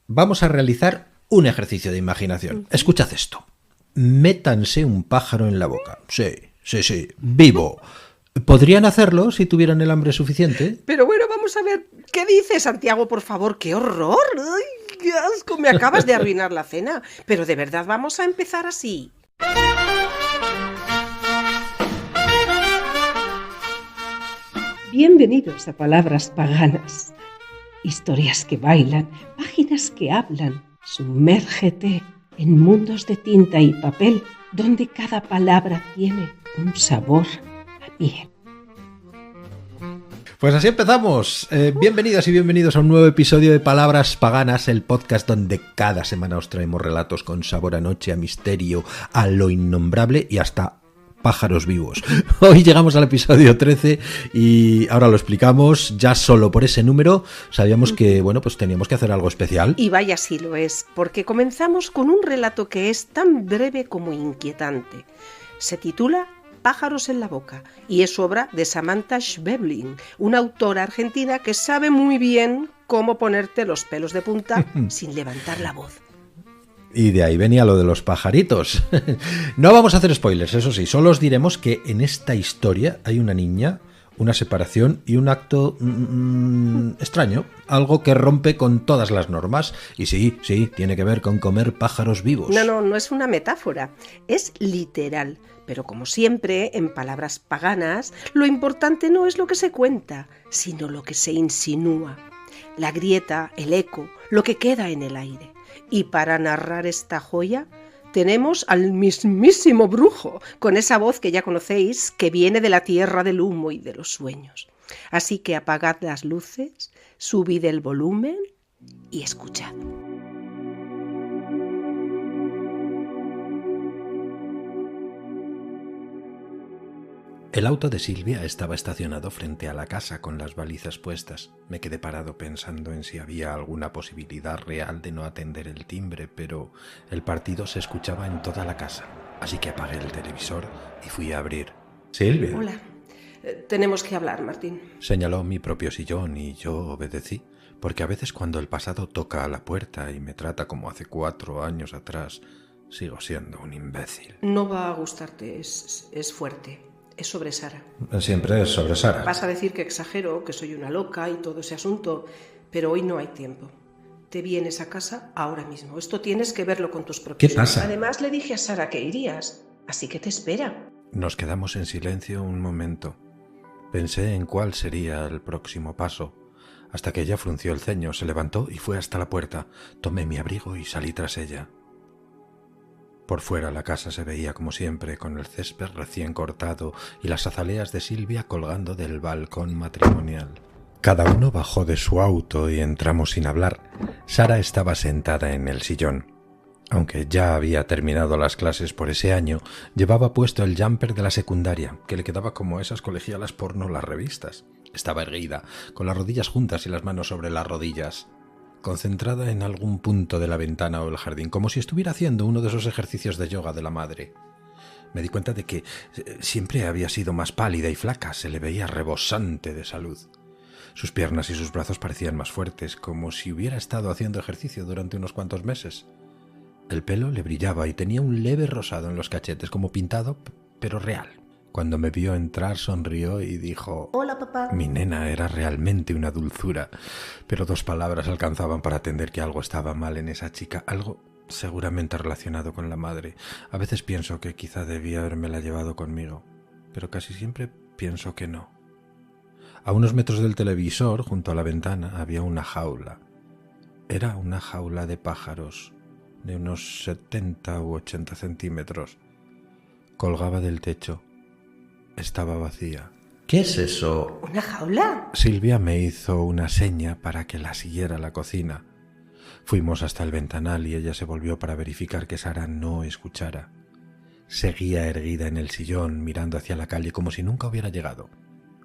vamos a realizar un ejercicio de imaginación. Escuchad esto. Métanse un pájaro en la boca. Sí, vivo. ¿Podrían hacerlo si tuvieran el hambre suficiente? Pero bueno, vamos a ver. ¿Qué dices, Santiago, por favor? ¡Qué horror! ¡Ay, qué asco! Me acabas de arruinar la cena. Pero de verdad vamos a empezar así. Bienvenidos a Palabras Paganas. Historias que bailan, páginas que hablan. Sumérgete en mundos de tinta y papel, donde cada palabra tiene un sabor a miel. Pues así empezamos. Bienvenidas y bienvenidos a un nuevo episodio de Palabras Paganas, el podcast donde cada semana os traemos relatos con sabor a noche, a misterio, a lo innombrable y hasta pájaros vivos. Hoy llegamos al episodio 13 y ahora lo explicamos. Ya solo por ese número sabíamos que, pues teníamos que hacer algo especial. Y vaya si lo es, porque comenzamos con un relato que es tan breve como inquietante. Se titula Pájaros en la boca y es obra de Samantha Schweblin, una autora argentina que sabe muy bien cómo ponerte los pelos de punta sin levantar la voz. Y de ahí venía lo de los pajaritos. No vamos a hacer spoilers, eso sí, solo os diremos que en esta historia hay una niña, una separación y un acto extraño, algo que rompe con todas las normas. Y sí, tiene que ver con comer pájaros vivos. No es una metáfora, es literal. Pero como siempre, en Palabras Paganas, lo importante no es lo que se cuenta, sino lo que se insinúa. La grieta, el eco, lo que queda en el aire. Y para narrar esta joya tenemos al mismísimo brujo, con esa voz que ya conocéis, que viene de la tierra del humo y de los sueños. Así que apagad las luces, subid el volumen y escuchad. El auto de Silvia estaba estacionado frente a la casa con las balizas puestas. Me quedé parado pensando en si había alguna posibilidad real de no atender el timbre, pero el partido se escuchaba en toda la casa. Así que apagué el televisor y fui a abrir. «Silvia». «Hola. Tenemos que hablar, Martín». Señaló mi propio sillón y yo obedecí, porque a veces cuando el pasado toca a la puerta y me trata como hace 4 años atrás, sigo siendo un imbécil. No va a gustarte, es fuerte. Es sobre Sara. Siempre es sobre Sara. Vas a decir que exagero, que soy una loca y todo ese asunto, pero hoy no hay tiempo. Te vienes a casa ahora mismo. Esto tienes que verlo con tus propios ojos. ¿Qué pasa? Además le dije a Sara que irías, así que te espera. Nos quedamos en silencio un momento. Pensé en cuál sería el próximo paso, hasta que ella frunció el ceño, se levantó y fue hasta la puerta. Tomé mi abrigo y salí tras ella. Por fuera la casa se veía como siempre, con el césped recién cortado y las azaleas de Silvia colgando del balcón matrimonial. Cada uno bajó de su auto y entramos sin hablar. Sara estaba sentada en el sillón. Aunque ya había terminado las clases por ese año, llevaba puesto el jumper de la secundaria, que le quedaba como esas colegialas porno las revistas. Estaba erguida, con las rodillas juntas y las manos sobre las rodillas, concentrada en algún punto de la ventana o el jardín, como si estuviera haciendo uno de esos ejercicios de yoga de la madre. Me di cuenta de que siempre había sido más pálida y flaca, se le veía rebosante de salud. Sus piernas y sus brazos parecían más fuertes, como si hubiera estado haciendo ejercicio durante unos cuantos meses. El pelo le brillaba y tenía un leve rosado en los cachetes, como pintado, pero real. Cuando me vio entrar sonrió y dijo: «Hola, papá». Mi nena era realmente una dulzura, pero 2 palabras alcanzaban para entender que algo estaba mal en esa chica, algo seguramente relacionado con la madre. A veces pienso que quizá debía habérmela llevado conmigo, pero casi siempre pienso que no. A unos metros del televisor, junto a la ventana, había una jaula. Era una jaula de pájaros, de unos 70 u 80 centímetros. Colgaba del techo. Estaba vacía. ¿Qué es eso? ¿Una jaula? Silvia me hizo una seña para que la siguiera a la cocina. Fuimos hasta el ventanal y ella se volvió para verificar que Sara no escuchara. Seguía erguida en el sillón, mirando hacia la calle como si nunca hubiera llegado.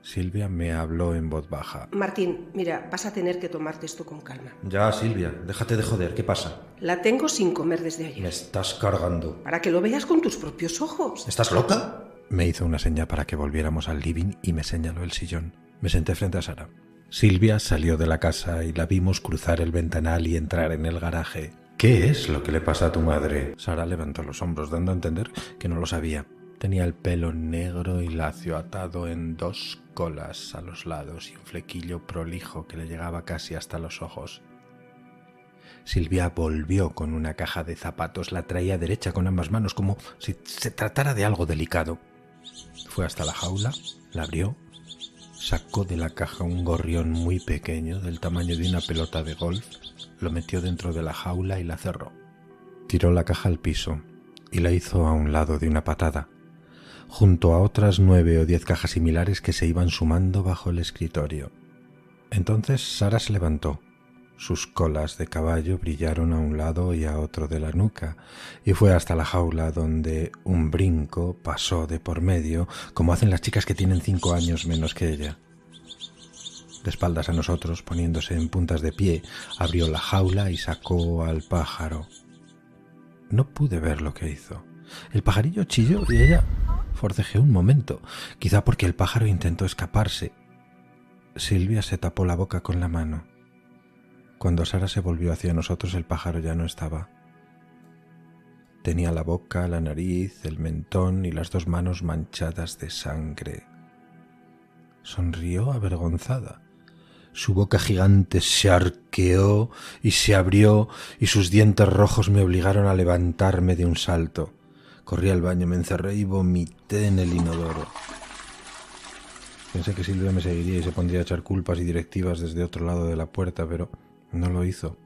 Silvia me habló en voz baja. «Martín, mira, vas a tener que tomarte esto con calma». «Ya, Silvia, déjate de joder, ¿qué pasa?» «La tengo sin comer desde ayer». «Me estás cargando». «Para que lo veas con tus propios ojos». ¿Estás loca?» Me hizo una seña para que volviéramos al living y me señaló el sillón. Me senté frente a Sara. Silvia salió de la casa y la vimos cruzar el ventanal y entrar en el garaje. «¿Qué es lo que le pasa a tu madre?». Sara levantó los hombros, dando a entender que no lo sabía. Tenía el pelo negro y lacio atado en 2 colas a los lados y un flequillo prolijo que le llegaba casi hasta los ojos. Silvia volvió con una caja de zapatos, la traía derecha con ambas manos como si se tratara de algo delicado. Fue hasta la jaula, la abrió, sacó de la caja un gorrión muy pequeño del tamaño de una pelota de golf, lo metió dentro de la jaula y la cerró. Tiró la caja al piso y la hizo a un lado de una patada, junto a otras 9 o 10 cajas similares que se iban sumando bajo el escritorio. Entonces Sara se levantó. Sus colas de caballo brillaron a un lado y a otro de la nuca, y fue hasta la jaula donde un brinco pasó de por medio, como hacen las chicas que tienen 5 años menos que ella. De espaldas a nosotros, poniéndose en puntas de pie, abrió la jaula y sacó al pájaro. No pude ver lo que hizo. El pajarillo chilló y ella forcejeó un momento, quizá porque el pájaro intentó escaparse. Silvia se tapó la boca con la mano. Cuando Sara se volvió hacia nosotros, el pájaro ya no estaba. Tenía la boca, la nariz, el mentón y las 2 manos manchadas de sangre. Sonrió avergonzada. Su boca gigante se arqueó y se abrió y sus dientes rojos me obligaron a levantarme de un salto. Corrí al baño, me encerré y vomité en el inodoro. Pensé que Silvia me seguiría y se pondría a echar culpas y directivas desde otro lado de la puerta, pero no lo hizo.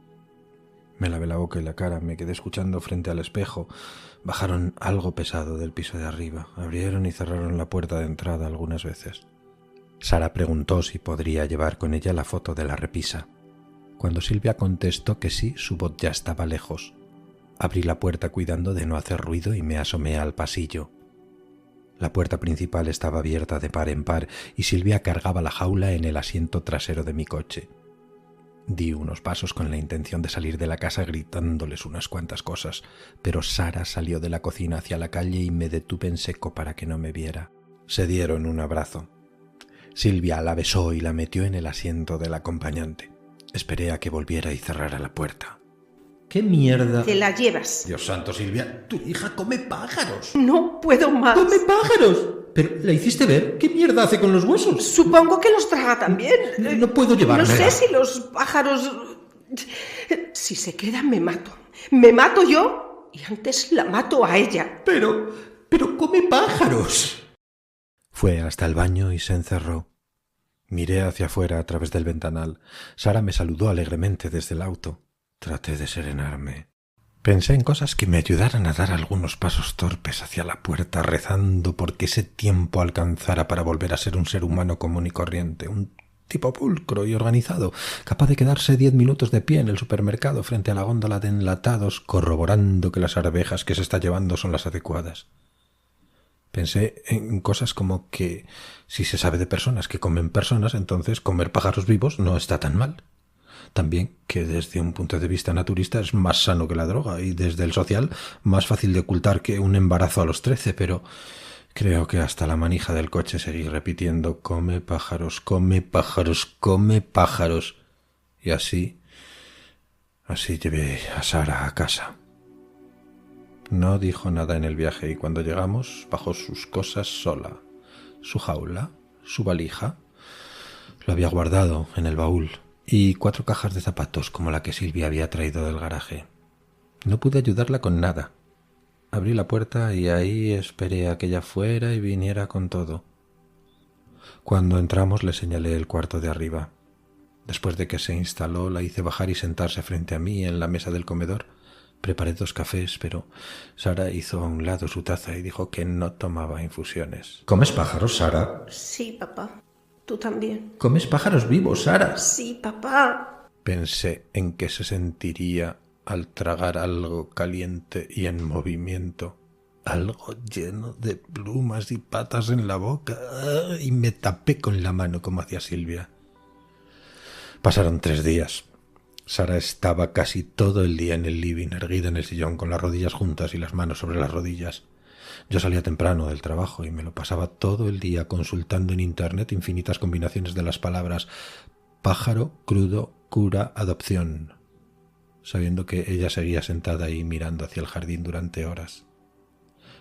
Me lavé la boca y la cara, me quedé escuchando frente al espejo. Bajaron algo pesado del piso de arriba, abrieron y cerraron la puerta de entrada algunas veces. Sara preguntó si podría llevar con ella la foto de la repisa. Cuando Silvia contestó que sí, su voz ya estaba lejos. Abrí la puerta cuidando de no hacer ruido y me asomé al pasillo. La puerta principal estaba abierta de par en par y Silvia cargaba la jaula en el asiento trasero de mi coche. Di unos pasos con la intención de salir de la casa gritándoles unas cuantas cosas, pero Sara salió de la cocina hacia la calle y me detuve en seco para que no me viera. Se dieron un abrazo. Silvia la besó y la metió en el asiento del acompañante. Esperé a que volviera y cerrara la puerta. ¿Qué mierda? Te la llevas. Dios santo, Silvia, tu hija come pájaros. No puedo más. ¡Come pájaros! ¿Pero la hiciste ver? ¿Qué mierda hace con los huesos? Supongo que los traga también. No puedo llevármela. No sé si los pájaros... Si se quedan, me mato. Me mato yo y antes la mato a ella. Pero come pájaros. Fue hasta el baño y se encerró. Miré hacia afuera a través del ventanal. Sara me saludó alegremente desde el auto. Traté de serenarme. Pensé en cosas que me ayudaran a dar algunos pasos torpes hacia la puerta, rezando porque ese tiempo alcanzara para volver a ser un ser humano común y corriente, un tipo pulcro y organizado, capaz de quedarse 10 minutos de pie en el supermercado frente a la góndola de enlatados, corroborando que las arvejas que se está llevando son las adecuadas. Pensé en cosas como que, si se sabe de personas que comen personas, entonces comer pájaros vivos no está tan mal. También que desde un punto de vista naturista es más sano que la droga y desde el social más fácil de ocultar que un embarazo a los 13, pero creo que hasta la manija del coche seguí repitiendo come pájaros, come pájaros, come pájaros. Y así llevé a Sara a casa. No dijo nada en el viaje y cuando llegamos bajó sus cosas sola, su jaula, su valija. Lo había guardado en el baúl. Y 4 cajas de zapatos como la que Silvia había traído del garaje. No pude ayudarla con nada. Abrí la puerta y ahí esperé a que ella fuera y viniera con todo. Cuando entramos le señalé el cuarto de arriba. Después de que se instaló la hice bajar y sentarse frente a mí en la mesa del comedor. Preparé 2 cafés, pero Sara hizo a un lado su taza y dijo que no tomaba infusiones. ¿Comes pájaros, Sara? Sí, papá. Tú también. ¿Comes pájaros vivos, Sara? Sí, papá. Pensé en qué se sentiría al tragar algo caliente y en movimiento, algo lleno de plumas y patas en la boca, y me tapé con la mano como hacía Silvia. Pasaron 3 días. Sara estaba casi todo el día en el living, erguida en el sillón, con las rodillas juntas y las manos sobre las rodillas. Yo salía temprano del trabajo y me lo pasaba todo el día consultando en internet infinitas combinaciones de las palabras pájaro, crudo, cura, adopción, sabiendo que ella seguía sentada ahí mirando hacia el jardín durante horas.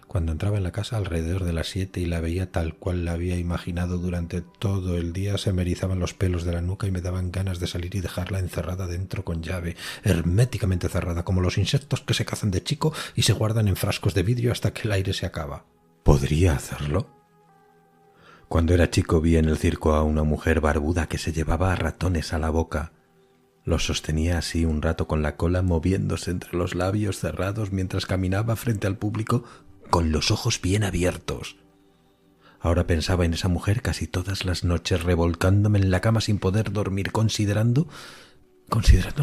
Cuando entraba en la casa alrededor de las 7 y la veía tal cual la había imaginado durante todo el día, se me erizaban los pelos de la nuca y me daban ganas de salir y dejarla encerrada dentro con llave, herméticamente cerrada, como los insectos que se cazan de chico y se guardan en frascos de vidrio hasta que el aire se acaba. ¿Podría hacerlo? Cuando era chico vi en el circo a una mujer barbuda que se llevaba a ratones a la boca. Los sostenía así un rato con la cola moviéndose entre los labios cerrados mientras caminaba frente al público con los ojos bien abiertos. Ahora pensaba en esa mujer casi todas las noches, revolcándome en la cama sin poder dormir, considerando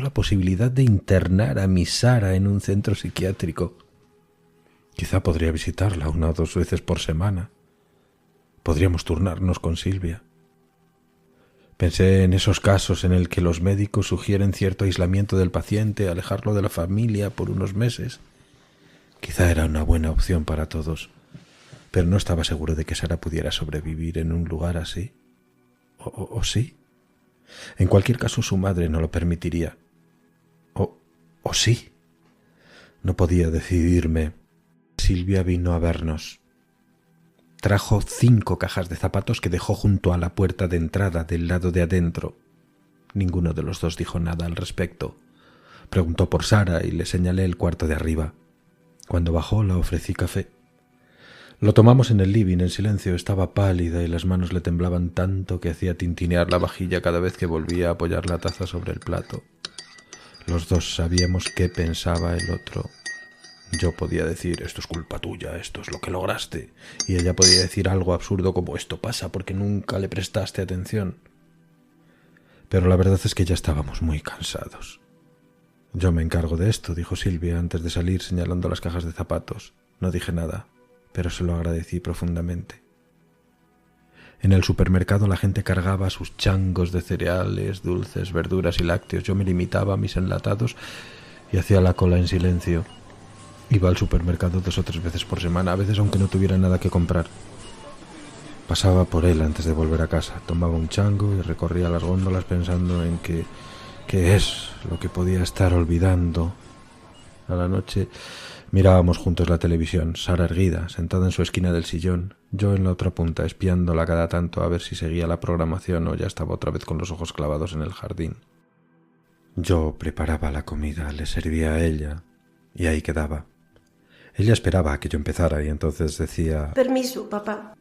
la posibilidad de internar a mi Sara en un centro psiquiátrico. Quizá podría visitarla 1 o 2 veces por semana. Podríamos turnarnos con Silvia. Pensé en esos casos en el que los médicos sugieren cierto aislamiento del paciente, alejarlo de la familia por unos meses. Quizá era una buena opción para todos, pero no estaba seguro de que Sara pudiera sobrevivir en un lugar así. ¿O sí? En cualquier caso, su madre no lo permitiría. ¿O sí? No podía decidirme. Silvia vino a vernos. Trajo 5 cajas de zapatos que dejó junto a la puerta de entrada del lado de adentro. Ninguno de los dos dijo nada al respecto. Preguntó por Sara y le señalé el cuarto de arriba. Cuando bajó le ofrecí café. Lo tomamos en el living en silencio. Estaba pálida y las manos le temblaban tanto que hacía tintinear la vajilla cada vez que volvía a apoyar la taza sobre el plato. Los dos sabíamos qué pensaba el otro. Yo podía decir, esto es culpa tuya, esto es lo que lograste, y ella podía decir algo absurdo como, esto pasa porque nunca le prestaste atención. Pero la verdad es que ya estábamos muy cansados. Yo me encargo de esto, dijo Silvia antes de salir señalando las cajas de zapatos. No dije nada, pero se lo agradecí profundamente. En el supermercado la gente cargaba sus changos de cereales, dulces, verduras y lácteos. Yo me limitaba a mis enlatados y hacía la cola en silencio. Iba al supermercado 2 o 3 veces por semana, a veces aunque no tuviera nada que comprar. Pasaba por él antes de volver a casa, tomaba un chango y recorría las góndolas pensando en qué es lo que podía estar olvidando. A la noche mirábamos juntos la televisión, Sara erguida, sentada en su esquina del sillón, yo en la otra punta, espiándola cada tanto a ver si seguía la programación o ya estaba otra vez con los ojos clavados en el jardín. Yo preparaba la comida, le servía a ella y ahí quedaba. Ella esperaba a que yo empezara y entonces decía... Permiso, papá.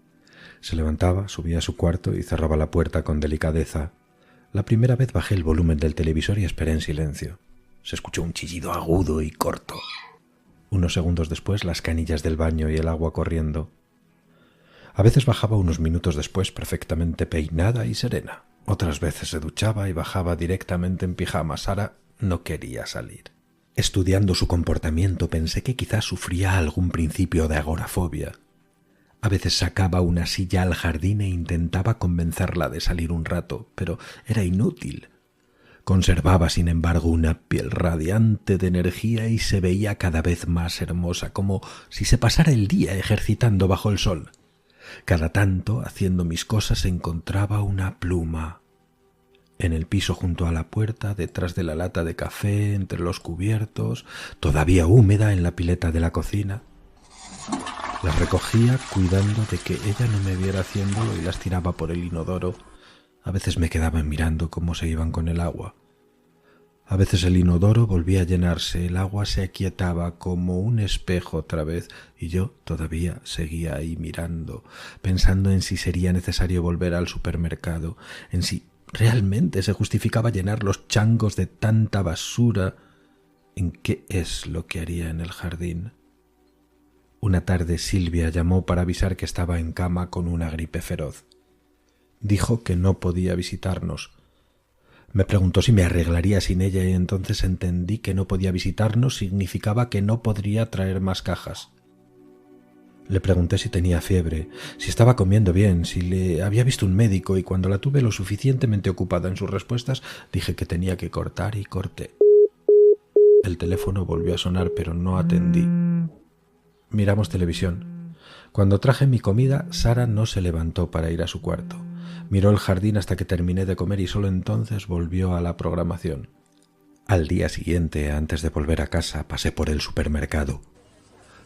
Se levantaba, subía a su cuarto y cerraba la puerta con delicadeza. La primera vez bajé el volumen del televisor y esperé en silencio. Se escuchó un chillido agudo y corto. Unos segundos después, las canillas del baño y el agua corriendo. A veces bajaba unos minutos después perfectamente peinada y serena. Otras veces se duchaba y bajaba directamente en pijama. Sara no quería salir. Estudiando su comportamiento pensé que quizás sufría algún principio de agorafobia. A veces sacaba una silla al jardín e intentaba convencerla de salir un rato, pero era inútil. Conservaba, sin embargo, una piel radiante de energía y se veía cada vez más hermosa, como si se pasara el día ejercitando bajo el sol. Cada tanto, haciendo mis cosas, encontraba una pluma. En el piso junto a la puerta, detrás de la lata de café, entre los cubiertos, todavía húmeda en la pileta de la cocina. Las recogía cuidando de que ella no me viera haciéndolo y las tiraba por el inodoro. A veces me quedaba mirando cómo se iban con el agua. A veces el inodoro volvía a llenarse, el agua se aquietaba como un espejo otra vez y yo todavía seguía ahí mirando, pensando en si sería necesario volver al supermercado, en si realmente se justificaba llenar los changos de tanta basura, en qué es lo que haría en el jardín. Una tarde Silvia llamó para avisar que estaba en cama con una gripe feroz. Dijo que no podía visitarnos. Me preguntó si me arreglaría sin ella y entonces entendí que no podía visitarnos significaba que no podría traer más cajas. Le pregunté si tenía fiebre, si estaba comiendo bien, si le había visto un médico y cuando la tuve lo suficientemente ocupada en sus respuestas dije que tenía que cortar y corté. El teléfono volvió a sonar pero no atendí. Miramos televisión. Cuando traje mi comida, Sara no se levantó para ir a su cuarto. Miró el jardín hasta que terminé de comer y solo entonces volvió a la programación. Al día siguiente, antes de volver a casa, pasé por el supermercado.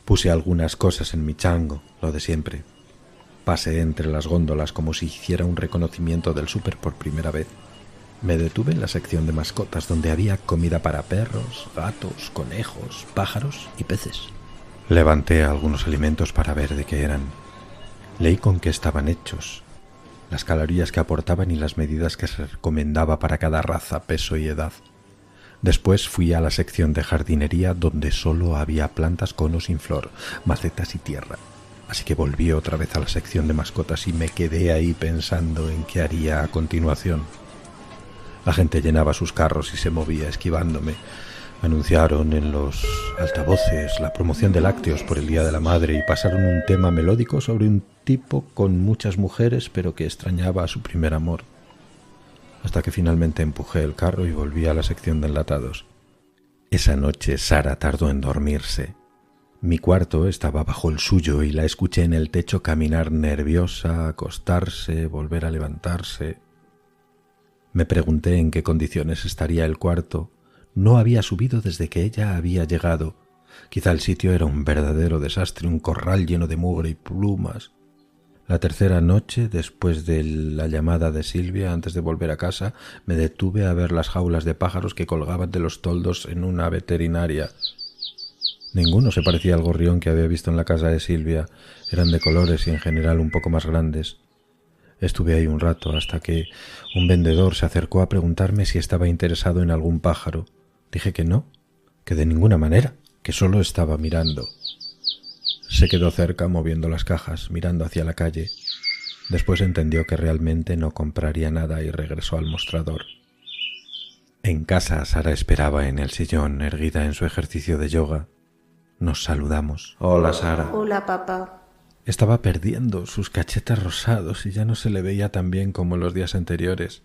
Puse algunas cosas en mi chango, lo de siempre. Pasé entre las góndolas como si hiciera un reconocimiento del súper por primera vez. Me detuve en la sección de mascotas, donde había comida para perros, gatos, conejos, pájaros y peces. Levanté algunos alimentos para ver de qué eran. Leí con qué estaban hechos, las calorías que aportaban y las medidas que se recomendaba para cada raza, peso y edad. Después fui a la sección de jardinería, donde solo había plantas con o sin flor, macetas y tierra. Así que volví otra vez a la sección de mascotas y me quedé ahí pensando en qué haría a continuación. La gente llenaba sus carros y se movía esquivándome. Anunciaron en los altavoces la promoción de lácteos por el Día de la Madre y pasaron un tema melódico sobre un tipo con muchas mujeres pero que extrañaba a su primer amor. Hasta que finalmente empujé el carro y volví a la sección de enlatados. Esa noche Sara tardó en dormirse. Mi cuarto estaba bajo el suyo y la escuché en el techo caminar nerviosa, acostarse, volver a levantarse. Me pregunté en qué condiciones estaría el cuarto. No había subido desde que ella había llegado. Quizá el sitio era un verdadero desastre, un corral lleno de mugre y plumas. La tercera noche, después de la llamada de Silvia, antes de volver a casa, me detuve a ver las jaulas de pájaros que colgaban de los toldos en una veterinaria. Ninguno se parecía al gorrión que había visto en la casa de Silvia. Eran de colores y en general un poco más grandes. Estuve ahí un rato hasta que un vendedor se acercó a preguntarme si estaba interesado en algún pájaro. Dije que no, que de ninguna manera, que solo estaba mirando. Se quedó cerca moviendo las cajas, mirando hacia la calle. Después entendió que realmente no compraría nada y regresó al mostrador. En casa, Sara esperaba en el sillón, erguida en su ejercicio de yoga. Nos saludamos. Hola, Sara. Hola, papá. Estaba perdiendo sus cachetes rosados y ya no se le veía tan bien como los días anteriores.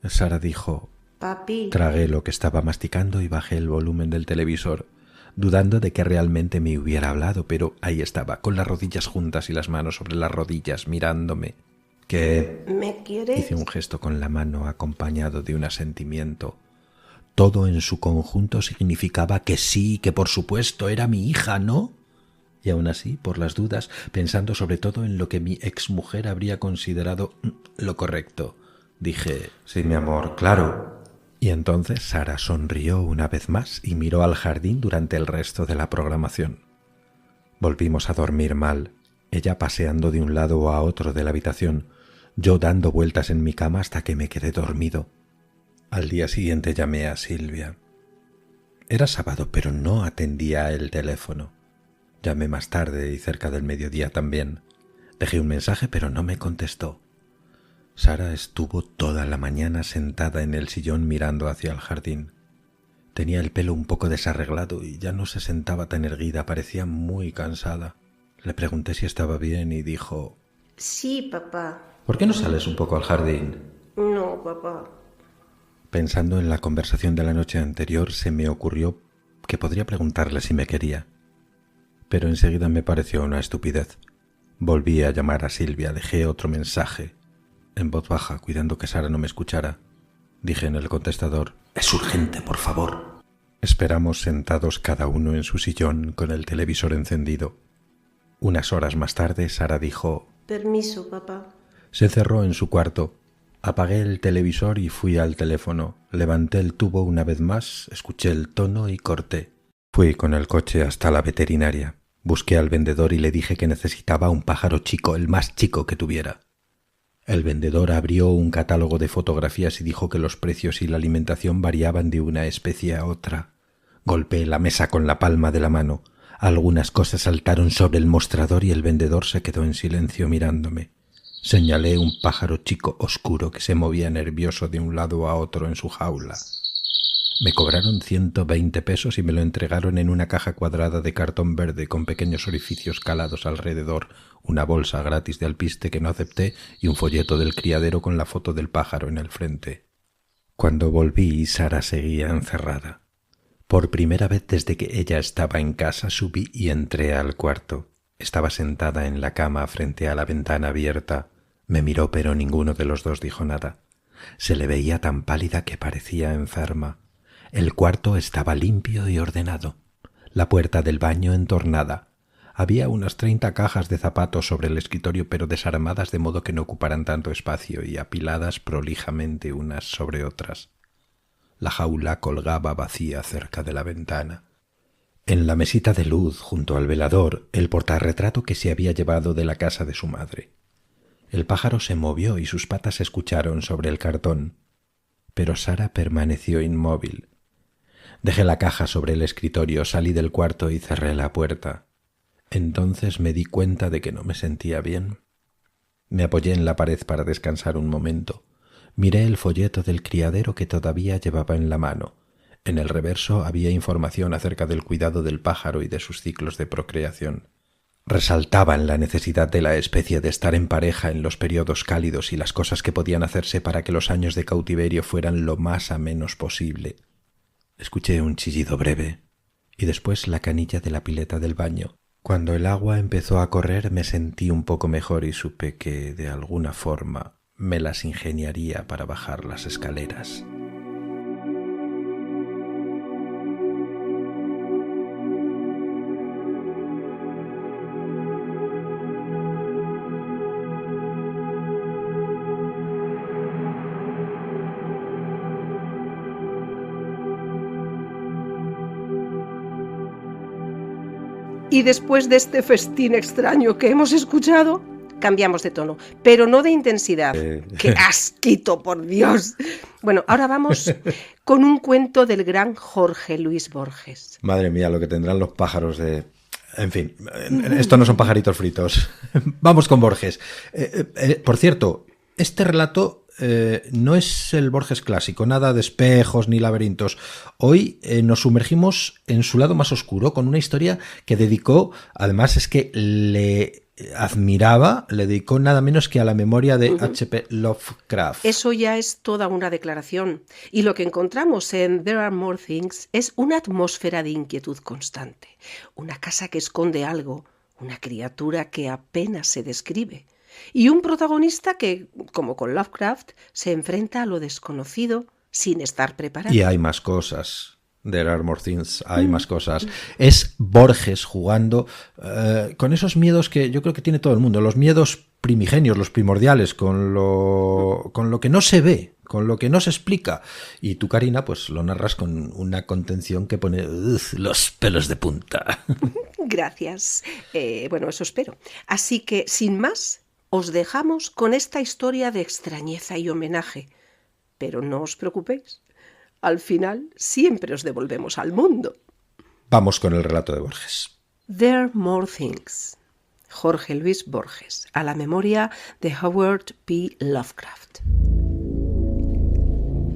Sara dijo: Papi. Tragué lo que estaba masticando y bajé el volumen del televisor, dudando de que realmente me hubiera hablado, pero ahí estaba, con las rodillas juntas y las manos sobre las rodillas, mirándome. ¿Qué? ¿Me quieres? Hice un gesto con la mano acompañado de un asentimiento. Todo en su conjunto significaba que sí, que por supuesto era mi hija, ¿no? Y aún así, por las dudas, pensando sobre todo en lo que mi exmujer habría considerado lo correcto, dije: sí, mi amor, claro. Y entonces Sara sonrió una vez más y miró al jardín durante el resto de la programación. Volvimos a dormir mal, ella paseando de un lado a otro de la habitación, yo dando vueltas en mi cama hasta que me quedé dormido. Al día siguiente llamé a Silvia. Era sábado, pero no atendía el teléfono. Llamé más tarde y cerca del mediodía también. Dejé un mensaje, pero no me contestó. Sara estuvo toda la mañana sentada en el sillón mirando hacia el jardín. Tenía el pelo un poco desarreglado y ya no se sentaba tan erguida, parecía muy cansada. Le pregunté si estaba bien y dijo: Sí, papá. ¿Por qué no sales un poco al jardín? No, papá. Pensando en la conversación de la noche anterior, se me ocurrió que podría preguntarle si me quería. Pero enseguida me pareció una estupidez. Volví a llamar a Silvia, dejé otro mensaje, en voz baja, cuidando que Sara no me escuchara. Dije en el contestador: «Es urgente, por favor». Esperamos sentados cada uno en su sillón con el televisor encendido. Unas horas más tarde, Sara dijo: Permiso, papá. Se encerró en su cuarto. Apagué el televisor y fui al teléfono. Levanté el tubo una vez más, escuché el tono y corté. Fui con el coche hasta la veterinaria. Busqué al vendedor y le dije que necesitaba un pájaro chico, el más chico que tuviera. El vendedor abrió un catálogo de fotografías y dijo que los precios y la alimentación variaban de una especie a otra. Golpeé la mesa con la palma de la mano. Algunas cosas saltaron sobre el mostrador y el vendedor se quedó en silencio mirándome. Señalé un pájaro chico oscuro que se movía nervioso de un lado a otro en su jaula. Me cobraron 120 pesos y me lo entregaron en una caja cuadrada de cartón verde con pequeños orificios calados alrededor, una bolsa gratis de alpiste que no acepté y un folleto del criadero con la foto del pájaro en el frente. Cuando volví, Sara seguía encerrada. Por primera vez desde que ella estaba en casa, subí y entré al cuarto. Estaba sentada en la cama frente a la ventana abierta. Me miró, pero ninguno de los dos dijo nada. Se le veía tan pálida que parecía enferma. El cuarto estaba limpio y ordenado. La puerta del baño entornada. Había unas 30 cajas de zapatos sobre el escritorio, pero desarmadas de modo que no ocuparan tanto espacio y apiladas prolijamente unas sobre otras. La jaula colgaba vacía cerca de la ventana. En la mesita de luz, junto al velador, el portarretrato que se había llevado de la casa de su madre. El pájaro se movió y sus patas se escucharon sobre el cartón, pero Sara permaneció inmóvil. Dejé la caja sobre el escritorio, salí del cuarto y cerré la puerta. Entonces me di cuenta de que no me sentía bien. Me apoyé en la pared para descansar un momento. Miré el folleto del criadero que todavía llevaba en la mano. En el reverso había información acerca del cuidado del pájaro y de sus ciclos de procreación. Resaltaban la necesidad de la especie de estar en pareja en los periodos cálidos y las cosas que podían hacerse para que los años de cautiverio fueran lo más amenos posible. Escuché un chillido breve y después la canilla de la pileta del baño. Cuando el agua empezó a correr me sentí un poco mejor y supe que, de alguna forma, me las ingeniaría para bajar las escaleras. Y después de este festín extraño que hemos escuchado, cambiamos de tono, pero no de intensidad. ¡Qué asquito, por Dios! Bueno, ahora vamos con un cuento del gran Jorge Luis Borges. Madre mía, lo que tendrán los pájaros de... En fin, esto no son pajaritos fritos. Vamos con Borges. Por cierto, este relato... no es el Borges clásico, nada de espejos ni laberintos. Hoy nos sumergimos en su lado más oscuro con una historia que dedicó, además es que le admiraba, le dedicó nada menos que a la memoria de H.P. Lovecraft. Eso ya es toda una declaración. Y lo que encontramos en There Are More Things es una atmósfera de inquietud constante, una casa que esconde algo, una criatura que apenas se describe. Y un protagonista que, como con Lovecraft, se enfrenta a lo desconocido sin estar preparado. Y hay más cosas. There Are More Things, hay más cosas. Es Borges jugando con esos miedos que yo creo que tiene todo el mundo, los miedos primigenios, los primordiales, con lo que no se ve, con lo que no se explica. Y tú, Karina, pues lo narras con una contención que pone los pelos de punta. Gracias. Bueno, eso espero. Así que, sin más, os dejamos con esta historia de extrañeza y homenaje. Pero no os preocupéis. Al final siempre os devolvemos al mundo. Vamos con el relato de Borges. There Are More Things. Jorge Luis Borges, a la memoria de Howard P. Lovecraft.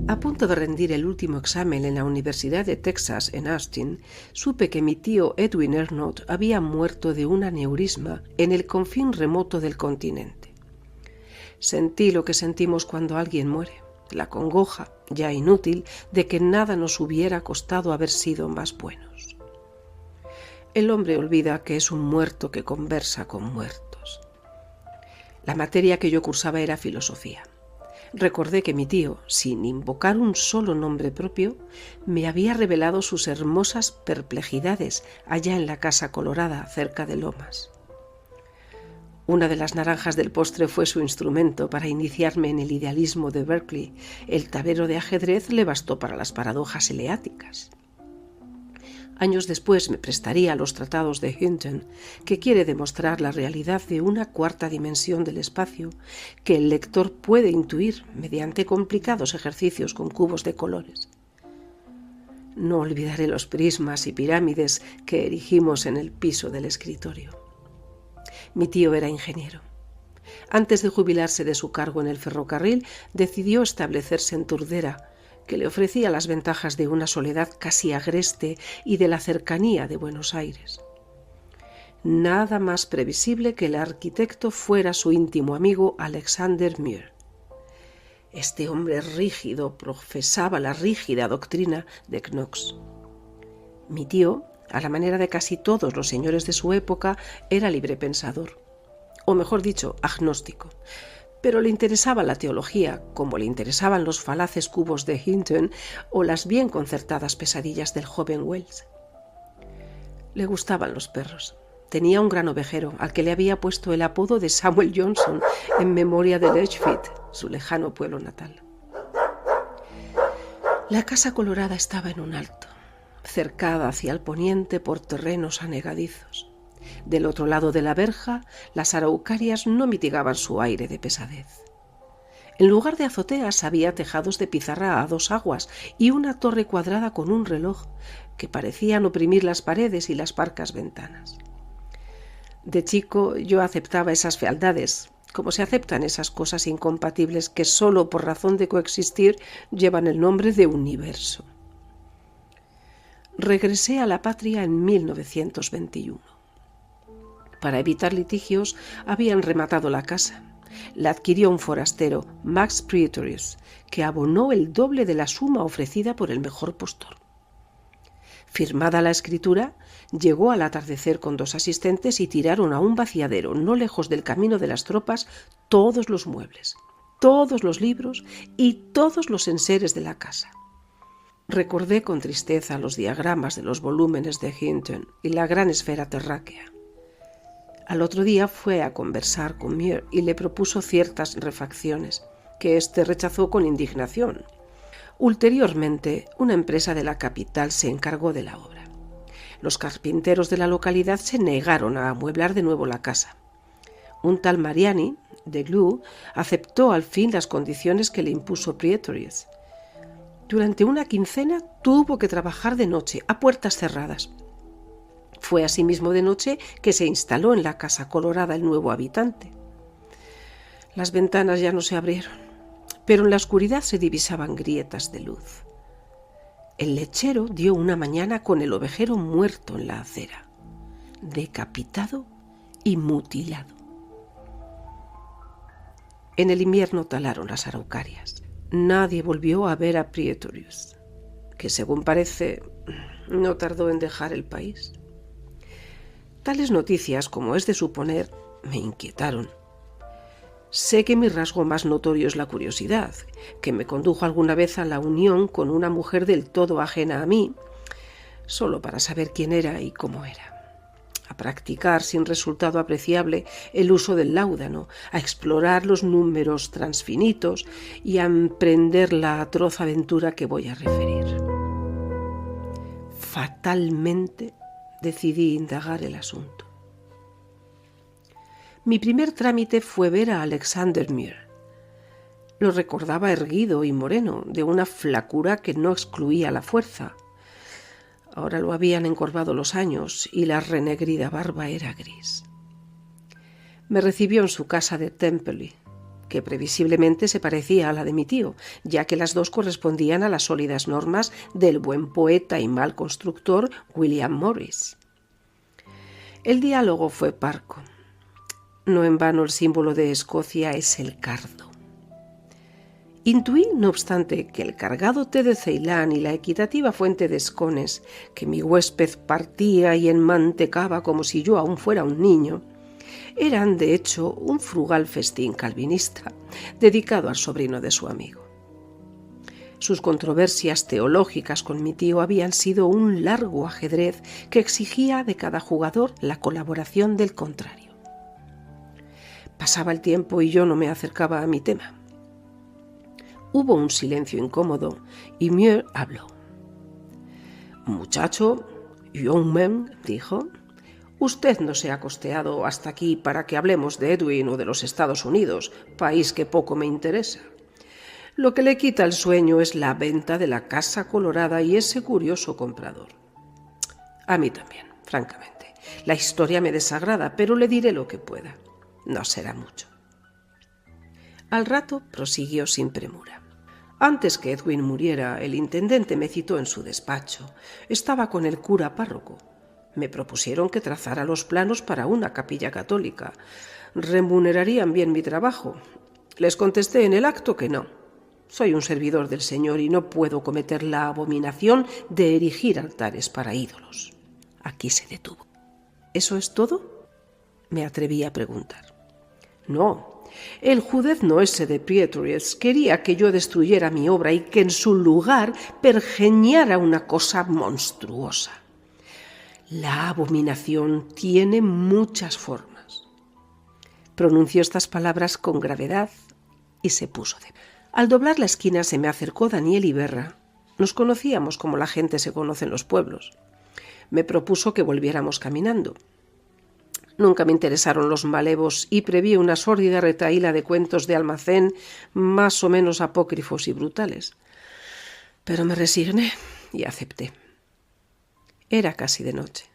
A punto de rendir el último examen en la Universidad de Texas en Austin, supe que mi tío Edwin Ernoth había muerto de un aneurisma en el confín remoto del continente. Sentí lo que sentimos cuando alguien muere, la congoja, ya inútil, de que nada nos hubiera costado haber sido más buenos. El hombre olvida que es un muerto que conversa con muertos. La materia que yo cursaba era filosofía. Recordé que mi tío, sin invocar un solo nombre propio, me había revelado sus hermosas perplejidades allá en la Casa Colorada, cerca de Lomas. Una de las naranjas del postre fue su instrumento para iniciarme en el idealismo de Berkeley. El tablero de ajedrez le bastó para las paradojas eleáticas. Años después me prestaría a los tratados de Hinton, que quiere demostrar la realidad de una cuarta dimensión del espacio que el lector puede intuir mediante complicados ejercicios con cubos de colores. No olvidaré los prismas y pirámides que erigimos en el piso del escritorio. Mi tío era ingeniero. Antes de jubilarse de su cargo en el ferrocarril, decidió establecerse en Turdera, que le ofrecía las ventajas de una soledad casi agreste y de la cercanía de Buenos Aires. Nada más previsible que el arquitecto fuera su íntimo amigo Alexander Muir. Este hombre rígido profesaba la rígida doctrina de Knox. Mi tío, a la manera de casi todos los señores de su época, era librepensador, o mejor dicho, agnóstico. pero le interesaba la teología, como le interesaban los falaces cubos de Hinton o las bien concertadas pesadillas del joven Wells. Le gustaban los perros. Tenía un gran ovejero, al que le había puesto el apodo de Samuel Johnson, en memoria de Letchford, su lejano pueblo natal. La Casa Colorada estaba en un alto, cercada hacia el poniente por terrenos anegadizos. Del otro lado de la verja, las araucarias no mitigaban su aire de pesadez. En lugar de azoteas había tejados de pizarra a dos aguas y una torre cuadrada con un reloj que parecían oprimir las paredes y las parcas ventanas. De chico yo aceptaba esas fealdades, como se aceptan esas cosas incompatibles que solo por razón de coexistir llevan el nombre de universo. Regresé a la patria en 1921. Para evitar litigios, habían rematado la casa. La adquirió un forastero, Max Pretorius, que abonó el doble de la suma ofrecida por el mejor postor. Firmada la escritura, llegó al atardecer con 2 asistentes y tiraron a un vaciadero, no lejos del camino de las tropas, todos los muebles, todos los libros y todos los enseres de la casa. Recordé con tristeza los diagramas de los volúmenes de Hinton y la gran esfera terráquea. Al otro día fue a conversar con Muir y le propuso ciertas refacciones, que éste rechazó con indignación. Ulteriormente, una empresa de la capital se encargó de la obra. Los carpinteros de la localidad se negaron a amueblar de nuevo la casa. Un tal Mariani, de Glue, aceptó al fin las condiciones que le impuso Pretorius. Durante una quincena tuvo que trabajar de noche, a puertas cerradas. Fue asimismo de noche que se instaló en la Casa Colorada el nuevo habitante. Las ventanas ya no se abrieron, pero en la oscuridad se divisaban grietas de luz. El lechero dio una mañana con el ovejero muerto en la acera, decapitado y mutilado. En el invierno talaron las araucarias. Nadie volvió a ver a Pretorius, que según parece no tardó en dejar el país. Tales noticias, como es de suponer, me inquietaron. Sé que mi rasgo más notorio es la curiosidad, que me condujo alguna vez a la unión con una mujer del todo ajena a mí, solo para saber quién era y cómo era, a practicar sin resultado apreciable el uso del láudano, a explorar los números transfinitos y a emprender la atroz aventura que voy a referir. Fatalmente decidí indagar el asunto. Mi primer trámite fue ver a Alexander Muir. Lo recordaba erguido y moreno, de una flacura que no excluía la fuerza. Ahora lo habían encorvado los años y la renegrida barba era gris. Me recibió en su casa de Temple, que previsiblemente se parecía a la de mi tío, ya que las dos correspondían a las sólidas normas del buen poeta y mal constructor William Morris. El diálogo fue parco. No en vano el símbolo de Escocia es el cardo. Intuí, no obstante, que el cargado té de Ceilán y la equitativa fuente de escones, que mi huésped partía y enmantecaba como si yo aún fuera un niño, eran, de hecho, un frugal festín calvinista, dedicado al sobrino de su amigo. Sus controversias teológicas con mi tío habían sido un largo ajedrez que exigía de cada jugador la colaboración del contrario. Pasaba el tiempo y yo no me acercaba a mi tema. Hubo un silencio incómodo y Muir habló. «Muchacho, young man», dijo, «usted no se ha costeado hasta aquí para que hablemos de Edwin o de los Estados Unidos, país que poco me interesa. Lo que le quita el sueño es la venta de la Casa Colorada y ese curioso comprador. A mí también, francamente. La historia me desagrada, pero le diré lo que pueda. No será mucho». Al rato prosiguió sin premura. Antes que Edwin muriera, el intendente me citó en su despacho. Estaba con el cura párroco. Me propusieron que trazara los planos para una capilla católica. Remunerarían bien mi trabajo. Les contesté en el acto que no. Soy un servidor del Señor y no puedo cometer la abominación de erigir altares para ídolos. Aquí se detuvo. ¿Eso es todo?, me atreví a preguntar. No, El judezno ese de Pietries quería que yo destruyera mi obra y que en su lugar pergeñara una cosa monstruosa. La abominación tiene muchas formas. Pronunció estas palabras con gravedad y se puso de pie. Al doblar la esquina se me acercó Daniel Iberra. Nos conocíamos como la gente se conoce en los pueblos. Me propuso que volviéramos caminando. Nunca me interesaron los malevos y preví una sórdida retahíla de cuentos de almacén más o menos apócrifos y brutales. Pero me resigné y acepté. Era casi de noche.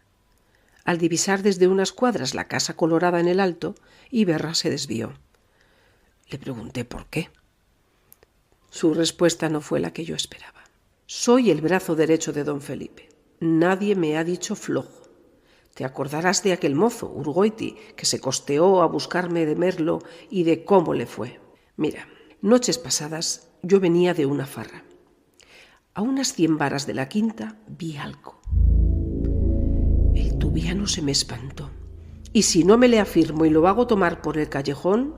Al divisar desde unas cuadras la casa colorada en el alto, Iberra se desvió. Le pregunté por qué. Su respuesta no fue la que yo esperaba. Soy el brazo derecho de don Felipe. Nadie me ha dicho flojo. Te acordarás de aquel mozo, Urgoiti, que se costeó a buscarme de Merlo y de cómo le fue. Mira, noches pasadas yo venía de una farra. A unas 100 varas de la quinta vi algo. El tubiano se me espantó. Y si no me le afirmo y lo hago tomar por el callejón,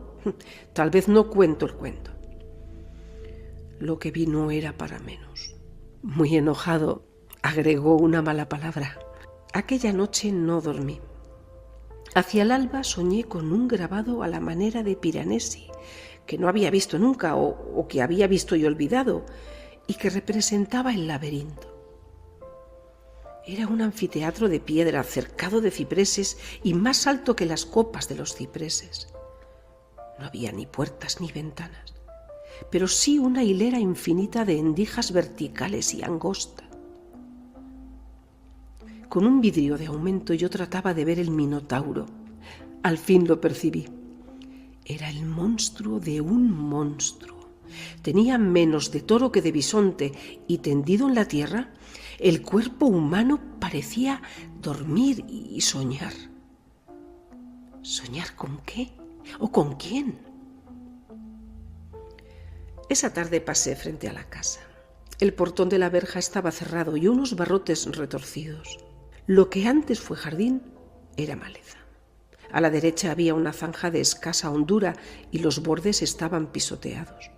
tal vez no cuento el cuento. Lo que vi no era para menos. Muy enojado, agregó una mala palabra. Aquella noche no dormí. Hacia el alba soñé con un grabado a la manera de Piranesi, que no había visto nunca o que había visto y olvidado, y que representaba el laberinto. Era un anfiteatro de piedra cercado de cipreses y más alto que las copas de los cipreses. No había ni puertas ni ventanas, pero sí una hilera infinita de endijas verticales y angostas. Con un vidrio de aumento yo trataba de ver el Minotauro. Al fin lo percibí. Era el monstruo de un monstruo. Tenía menos de toro que de bisonte y tendido en la tierra, el cuerpo humano parecía dormir y soñar. ¿Soñar con qué? ¿O con quién? Esa tarde pasé frente a la casa. El portón de la verja estaba cerrado y unos barrotes retorcidos. Lo que antes fue jardín era maleza. A la derecha había una zanja de escasa hondura y los bordes estaban pisoteados.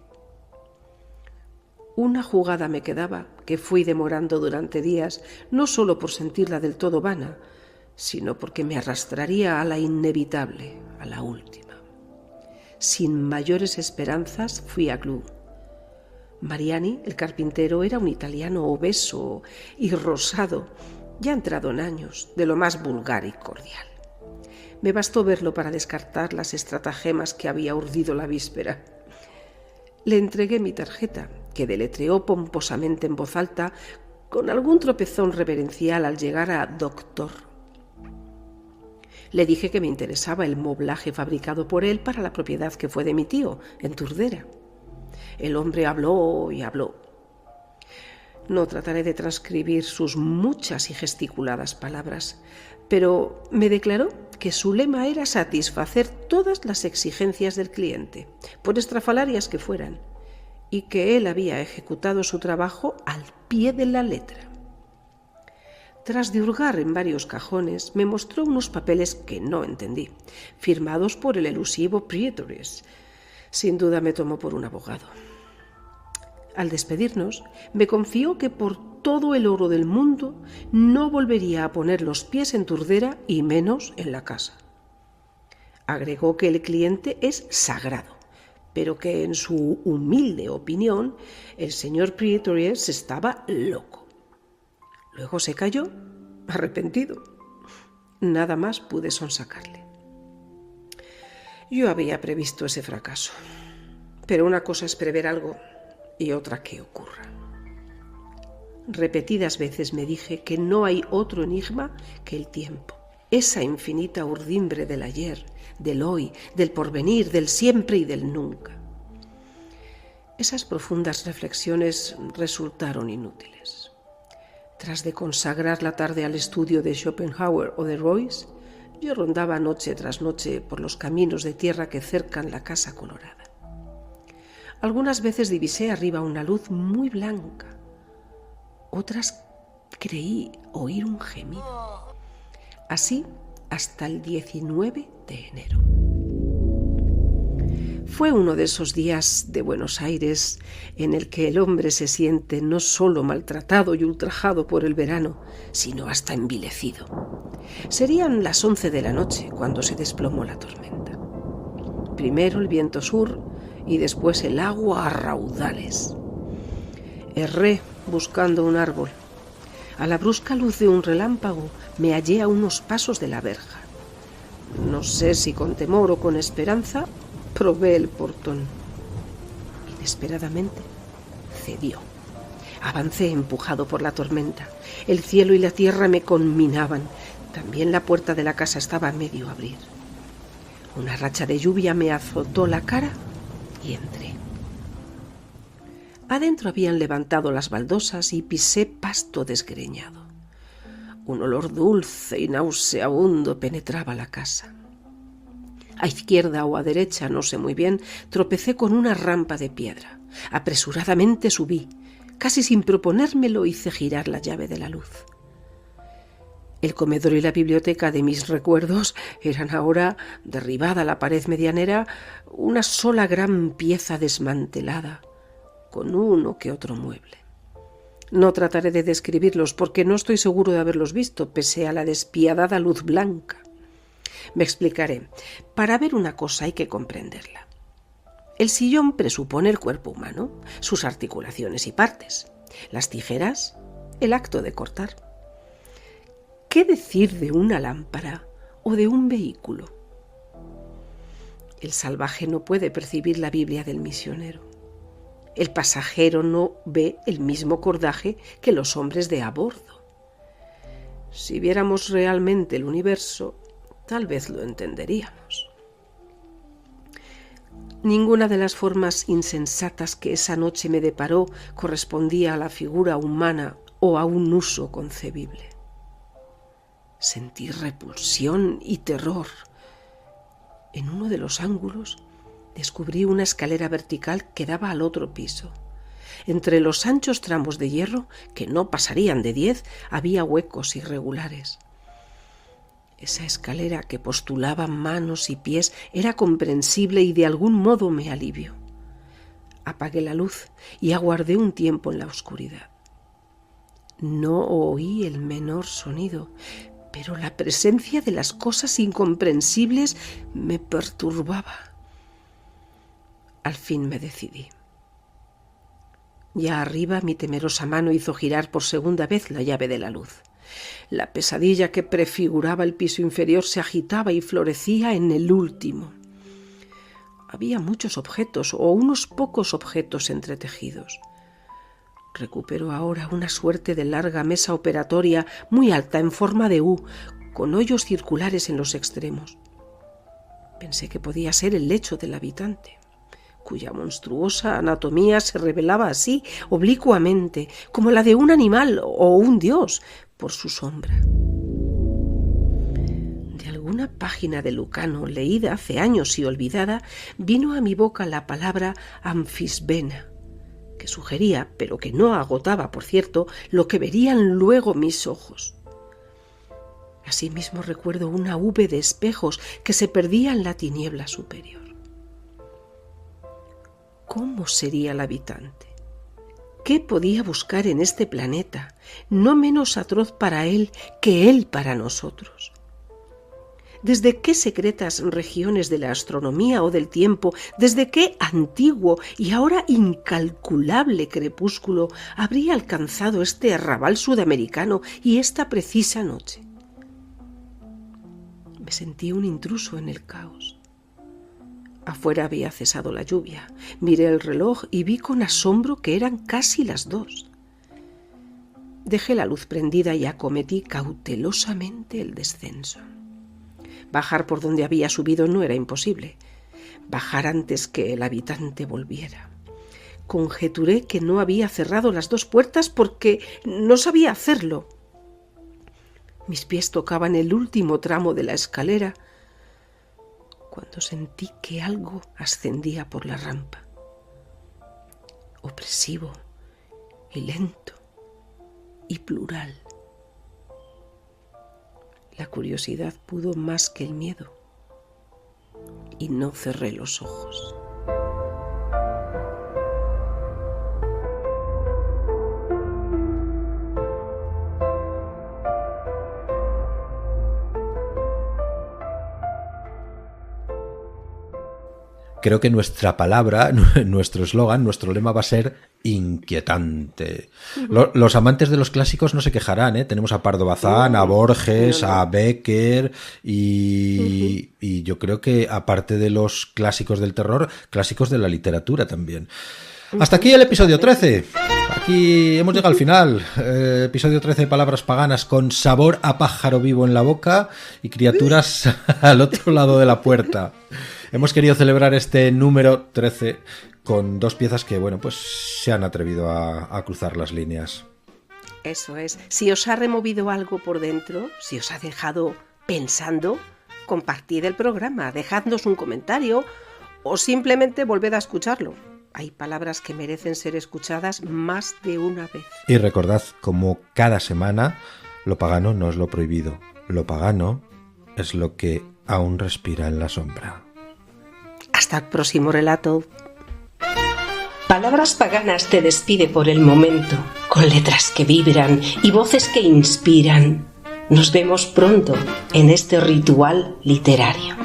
Una jugada me quedaba que fui demorando durante días, no solo por sentirla del todo vana, sino porque me arrastraría a la inevitable, a la última. Sin mayores esperanzas fui a Clou. Mariani, el carpintero, era un italiano obeso y rosado, ya entrado en años, de lo más vulgar y cordial. Me bastó verlo para descartar las estratagemas que había urdido la víspera. Le entregué mi tarjeta, que deletreó pomposamente en voz alta, con algún tropezón reverencial al llegar a doctor. Le dije que me interesaba el moblaje fabricado por él para la propiedad que fue de mi tío, en Turdera. El hombre habló y habló. No trataré de transcribir sus muchas y gesticuladas palabras, pero me declaró que su lema era satisfacer todas las exigencias del cliente, por estrafalarias que fueran, y que él había ejecutado su trabajo al pie de la letra. Tras de hurgar en varios cajones, me mostró unos papeles que no entendí, firmados por el elusivo Pietries. Sin duda me tomó por un abogado. Al despedirnos, me confió que por todo el oro del mundo no volvería a poner los pies en Turdera y menos en la casa. Agregó que el cliente es sagrado, pero que en su humilde opinión el señor Pietries estaba loco. Luego se calló, arrepentido. Nada más pude sonsacarle. Yo había previsto ese fracaso, pero una cosa es prever algo y otra que ocurra. Repetidas veces me dije que no hay otro enigma que el tiempo, esa infinita urdimbre del ayer, del hoy, del porvenir, del siempre y del nunca. Esas profundas reflexiones resultaron inútiles. Tras de consagrar la tarde al estudio de Schopenhauer o de Royce, yo rondaba noche tras noche por los caminos de tierra que cercan la casa colorada. Algunas veces divisé arriba una luz muy blanca. Otras creí oír un gemido. Así hasta el 19 de enero. Fue uno de esos días de Buenos Aires en el que el hombre se siente no solo maltratado y ultrajado por el verano, sino hasta envilecido. Serían las 11 de la noche cuando se desplomó la tormenta. Primero el viento sur y después el agua a raudales. Erré buscando un árbol. A la brusca luz de un relámpago me hallé a unos pasos de la verja. No sé si con temor o con esperanza, probé el portón. Inesperadamente cedió. Avancé empujado por la tormenta. El cielo y la tierra me conminaban. También la puerta de la casa estaba a medio abrir. Una racha de lluvia me azotó la cara y entré. Adentro habían levantado las baldosas y pisé pasto desgreñado. Un olor dulce y nauseabundo penetraba la casa. A izquierda o a derecha, no sé muy bien, tropecé con una rampa de piedra. Apresuradamente subí. Casi sin proponérmelo hice girar la llave de la luz. El comedor y la biblioteca de mis recuerdos eran ahora, derribada la pared medianera, una sola gran pieza desmantelada, con uno que otro mueble. No trataré de describirlos porque no estoy seguro de haberlos visto, pese a la despiadada luz blanca. Me explicaré. Para ver una cosa hay que comprenderla. El sillón presupone el cuerpo humano, sus articulaciones y partes. Las tijeras, el acto de cortar. ¿Qué decir de una lámpara o de un vehículo? El salvaje no puede percibir la Biblia del misionero. El pasajero no ve el mismo cordaje que los hombres de a bordo. Si viéramos realmente el universo, tal vez lo entenderíamos. Ninguna de las formas insensatas que esa noche me deparó correspondía a la figura humana o a un uso concebible. Sentí repulsión y terror. En uno de los ángulos descubrí una escalera vertical que daba al otro piso. Entre los anchos tramos de hierro, que no pasarían de 10, había huecos irregulares. Esa escalera que postulaba manos y pies era comprensible y de algún modo me alivió. Apagué la luz y aguardé un tiempo en la oscuridad. No oí el menor sonido, pero la presencia de las cosas incomprensibles me perturbaba. Al fin me decidí. Ya arriba mi temerosa mano hizo girar por segunda vez la llave de la luz. La pesadilla que prefiguraba el piso inferior se agitaba y florecía en el último. Había muchos objetos o unos pocos objetos entretejidos. Recupero ahora una suerte de larga mesa operatoria muy alta en forma de U, con hoyos circulares en los extremos. Pensé que podía ser el lecho del habitante, cuya monstruosa anatomía se revelaba así, oblicuamente, como la de un animal o un dios, por su sombra. De alguna página de Lucano, leída hace años y olvidada, vino a mi boca la palabra anfisbena, que sugería, pero que no agotaba, por cierto, lo que verían luego mis ojos. Asimismo recuerdo una V de espejos que se perdía en la tiniebla superior. ¿Cómo sería el habitante? ¿Qué podía buscar en este planeta, no menos atroz para él que él para nosotros? ¿Desde qué secretas regiones de la astronomía o del tiempo, desde qué antiguo y ahora incalculable crepúsculo habría alcanzado este arrabal sudamericano y esta precisa noche? Me sentí un intruso en el caos. Afuera había cesado la lluvia. Miré el reloj y vi con asombro que eran casi las 2. Dejé la luz prendida y acometí cautelosamente el descenso. Bajar por donde había subido no era imposible. Bajar antes que el habitante volviera. Conjeturé que no había cerrado las 2 puertas porque no sabía hacerlo. Mis pies tocaban el último tramo de la escalera cuando sentí que algo ascendía por la rampa. Opresivo y lento y plural. La curiosidad pudo más que el miedo y no cerré los ojos. creo que nuestra palabra, nuestro eslogan, nuestro lema va a ser inquietante. Los amantes de los clásicos no se quejarán, ¿eh? Tenemos a Pardo Bazán, a Borges, a Becker y yo creo que aparte de los clásicos del terror, clásicos de la literatura también. Hasta aquí el episodio 13. Aquí hemos llegado al final. Episodio 13 de Palabras Paganas, con sabor a pájaro vivo en la boca y criaturas al otro lado de la puerta. Hemos querido celebrar este número 13 con dos piezas que, bueno, pues se han atrevido a cruzar las líneas. Eso es. Si os ha removido algo por dentro, si os ha dejado pensando, compartid el programa, dejadnos un comentario o simplemente volved a escucharlo. Hay palabras que merecen ser escuchadas más de una vez. Y recordad, como cada semana, lo pagano no es lo prohibido. Lo pagano es lo que aún respira en la sombra. Hasta el próximo relato. Palabras Paganas te despide por el momento, con letras que vibran y voces que inspiran. Nos vemos pronto en este ritual literario.